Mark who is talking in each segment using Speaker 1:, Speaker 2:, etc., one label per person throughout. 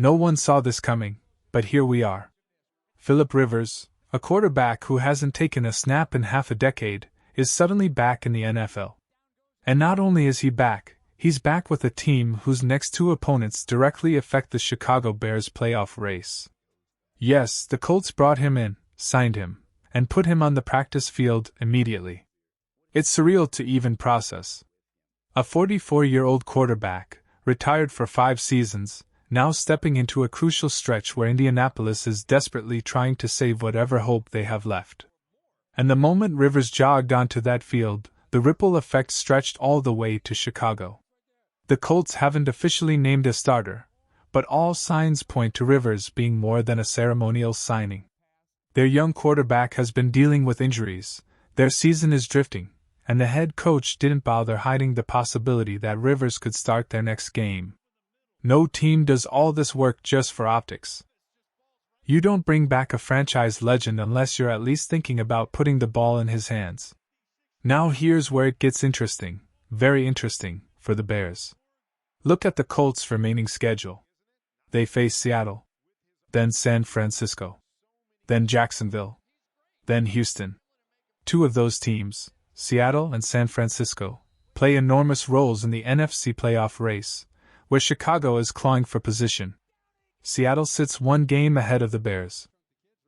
Speaker 1: No one saw this coming, but here we are. Philip Rivers, a quarterback who hasn't taken a snap in half a decade, is suddenly back in the NFL. And not only is he back, he's back with a team whose next two opponents directly affect the Chicago Bears' playoff race. Yes, the Colts brought him in, signed him, and put him on the practice field immediately. It's surreal to even process. A 44-year-old quarterback, retired for 5 seasons, now stepping into a crucial stretch where Indianapolis is desperately trying to save whatever hope they have left. And the moment Rivers jogged onto that field, the ripple effect stretched all the way to Chicago. The Colts haven't officially named a starter, but all signs point to Rivers being more than a ceremonial signing. Their young quarterback has been dealing with injuries, their season is drifting, and the head coach didn't bother hiding the possibility that Rivers could start their next game. No team does all this work just for optics. You don't bring back a franchise legend unless you're at least thinking about putting the ball in his hands. Now here's where it gets interesting, very interesting, for the Bears. Look at the Colts' remaining schedule. They face Seattle, then San Francisco, then Jacksonville, then Houston. 2 of those teams, Seattle and San Francisco, play enormous roles in the NFC playoff race, where Chicago is clawing for position. Seattle sits 1 game ahead of the Bears.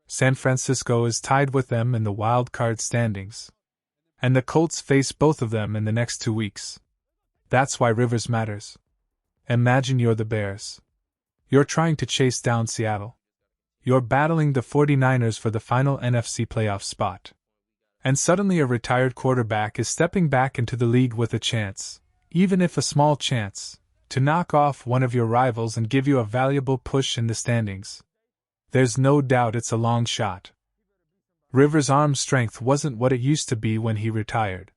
Speaker 1: San Francisco is tied with them in the wild card standings. And the Colts face both of them in the next 2 weeks. That's why Rivers matters. Imagine you're the Bears. You're trying to chase down Seattle. You're battling the 49ers for the final NFC playoff spot. And suddenly a retired quarterback is stepping back into the league with a chance, even if a small chance, to knock off one of your rivals and give you a valuable push in the standings. There's no doubt it's a long shot. Rivers' arm strength wasn't what it used to be when he retired.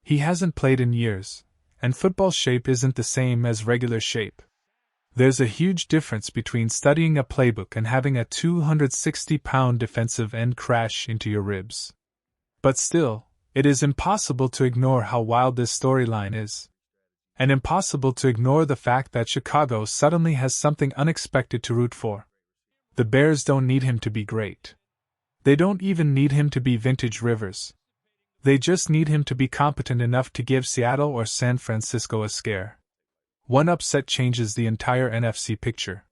Speaker 1: He hasn't played in years, and football shape isn't the same as regular shape. There's a huge difference between studying a playbook and having a 260-pound defensive end crash into your ribs. But still, it is impossible to ignore how wild this storyline is. And impossible to ignore the fact that Chicago suddenly has something unexpected to root for. The Bears don't need him to be great. They don't even need him to be vintage Rivers. They just need him to be competent enough to give Seattle or San Francisco a scare. One upset changes the entire NFC picture.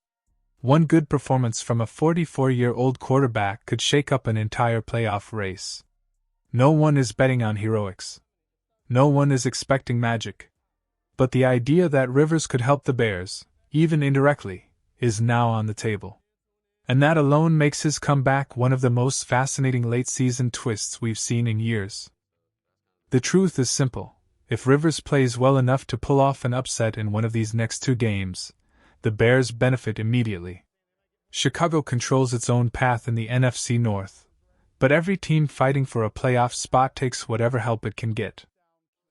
Speaker 1: One good performance from a 44-year-old quarterback could shake up an entire playoff race. No one is betting on heroics. No one is expecting magic. But the idea that Rivers could help the Bears, even indirectly, is now on the table. And that alone makes his comeback one of the most fascinating late-season twists we've seen in years. The truth is simple. If Rivers plays well enough to pull off an upset in one of these next 2 games, the Bears benefit immediately. Chicago controls its own path in the NFC North, but every team fighting for a playoff spot takes whatever help it can get.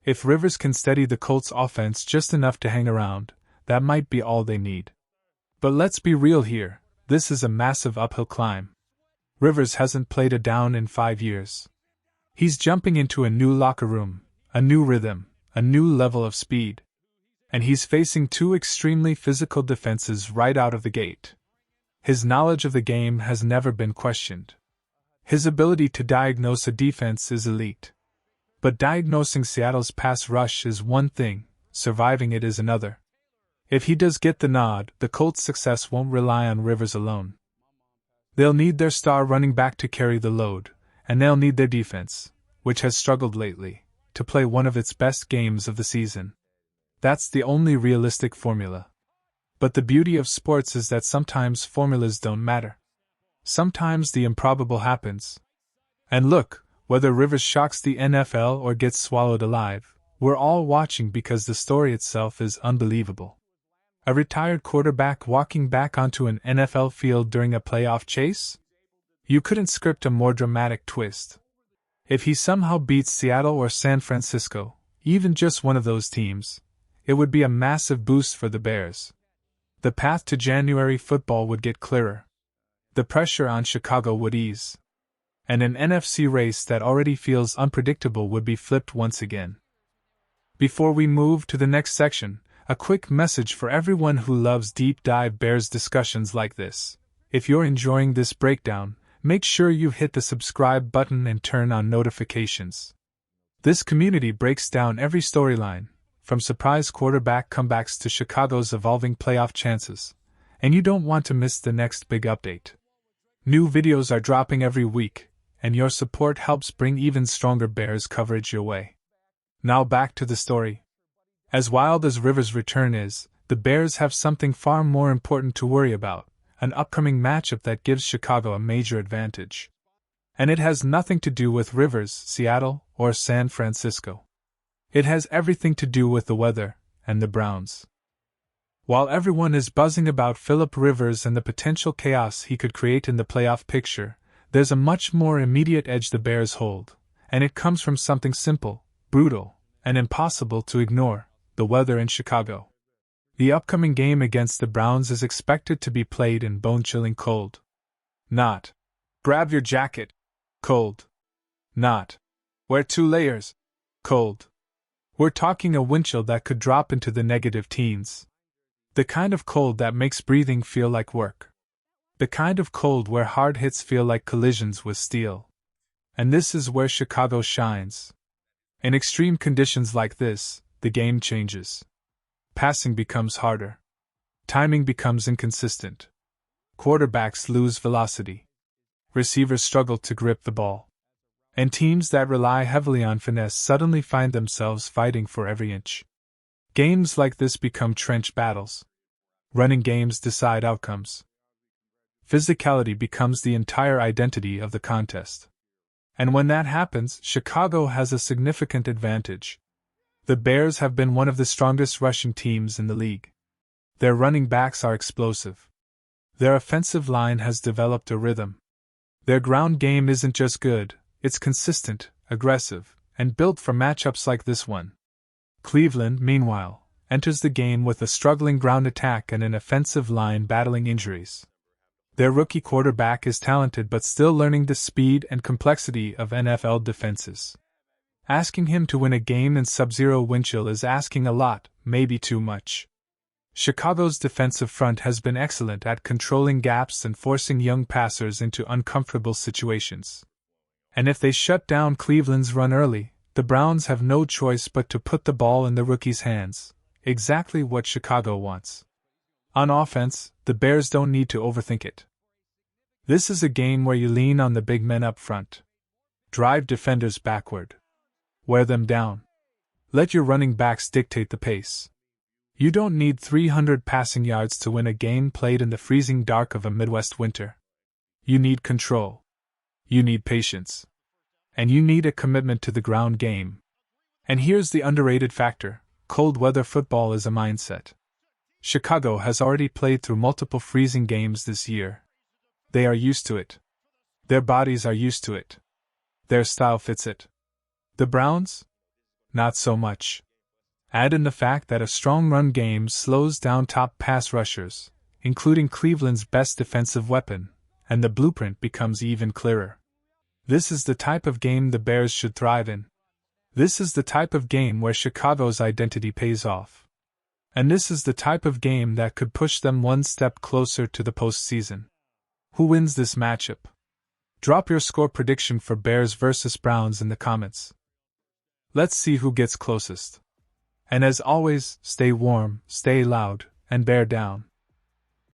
Speaker 1: If Rivers can steady the Colts' offense just enough to hang around, that might be all they need. But let's be real here, this is a massive uphill climb. Rivers hasn't played a down in 5 years. He's jumping into a new locker room, a new rhythm, a new level of speed. And he's facing 2 extremely physical defenses right out of the gate. His knowledge of the game has never been questioned. His ability to diagnose a defense is elite. But diagnosing Seattle's pass rush is one thing, surviving it is another. If he does get the nod, the Colts' success won't rely on Rivers alone. They'll need their star running back to carry the load, and they'll need their defense, which has struggled lately, to play one of its best games of the season. That's the only realistic formula. But the beauty of sports is that sometimes formulas don't matter. Sometimes the improbable happens. And look, whether Rivers shocks the NFL or gets swallowed alive, we're all watching because the story itself is unbelievable. A retired quarterback walking back onto an NFL field during a playoff chase? You couldn't script a more dramatic twist. If he somehow beats Seattle or San Francisco, even just one of those teams, it would be a massive boost for the Bears. The path to January football would get clearer. The pressure on Chicago would ease. And an NFC race that already feels unpredictable would be flipped once again. Before we move to the next section, A quick message for everyone who loves deep dive Bears discussions like this. If you're enjoying this breakdown, make sure you hit the subscribe button and turn on notifications. This community breaks down every storyline, from surprise quarterback comebacks to Chicago's evolving playoff chances, and you don't want to miss the next big update. New videos are dropping every week, and your support helps bring even stronger Bears coverage your way. Now back to the story. As wild as Rivers' return is, the Bears have something far more important to worry about, an upcoming matchup that gives Chicago a major advantage. And it has nothing to do with Rivers, Seattle, or San Francisco. It has everything to do with the weather and the Browns. While everyone is buzzing about Philip Rivers and the potential chaos he could create in the playoff picture, there's a much more immediate edge the Bears hold, and it comes from something simple, brutal, and impossible to ignore: the weather in Chicago. The upcoming game against the Browns is expected to be played in bone-chilling cold. Not grab your jacket, cold. Not wear 2 layers, cold. We're talking a wind chill that could drop into the negative teens. The kind of cold that makes breathing feel like work. The kind of cold where hard hits feel like collisions with steel. And this is where Chicago shines. In extreme conditions like this, the game changes. Passing becomes harder. Timing becomes inconsistent. Quarterbacks lose velocity. Receivers struggle to grip the ball. And teams that rely heavily on finesse suddenly find themselves fighting for every inch. Games like this become trench battles. Running games decide outcomes. Physicality becomes the entire identity of the contest. And when that happens, Chicago has a significant advantage. The Bears have been one of the strongest rushing teams in the league. Their running backs are explosive. Their offensive line has developed a rhythm. Their ground game isn't just good, it's consistent, aggressive, and built for matchups like this one. Cleveland, meanwhile, enters the game with a struggling ground attack and an offensive line battling injuries. Their rookie quarterback is talented but still learning the speed and complexity of NFL defenses. Asking him to win a game in sub-zero wind chill is asking a lot, maybe too much. Chicago's defensive front has been excellent at controlling gaps and forcing young passers into uncomfortable situations. And if they shut down Cleveland's run early, the Browns have no choice but to put the ball in the rookie's hands, exactly what Chicago wants. On offense, the Bears don't need to overthink it. This is a game where you lean on the big men up front. Drive defenders backward. Wear them down. Let your running backs dictate the pace. You don't need 300 passing yards to win a game played in the freezing dark of a Midwest winter. You need control. You need patience. And you need a commitment to the ground game. And here's the underrated factor: cold weather football is a mindset. Chicago has already played through multiple freezing games this year. They are used to it. Their bodies are used to it. Their style fits it. The Browns? Not so much. Add in the fact that a strong run game slows down top pass rushers, including Cleveland's best defensive weapon, and the blueprint becomes even clearer. This is the type of game the Bears should thrive in. This is the type of game where Chicago's identity pays off. And this is the type of game that could push them one step closer to the postseason. Who wins this matchup? Drop your score prediction for Bears vs. Browns in the comments. Let's see who gets closest. And as always, stay warm, stay loud, and bear down.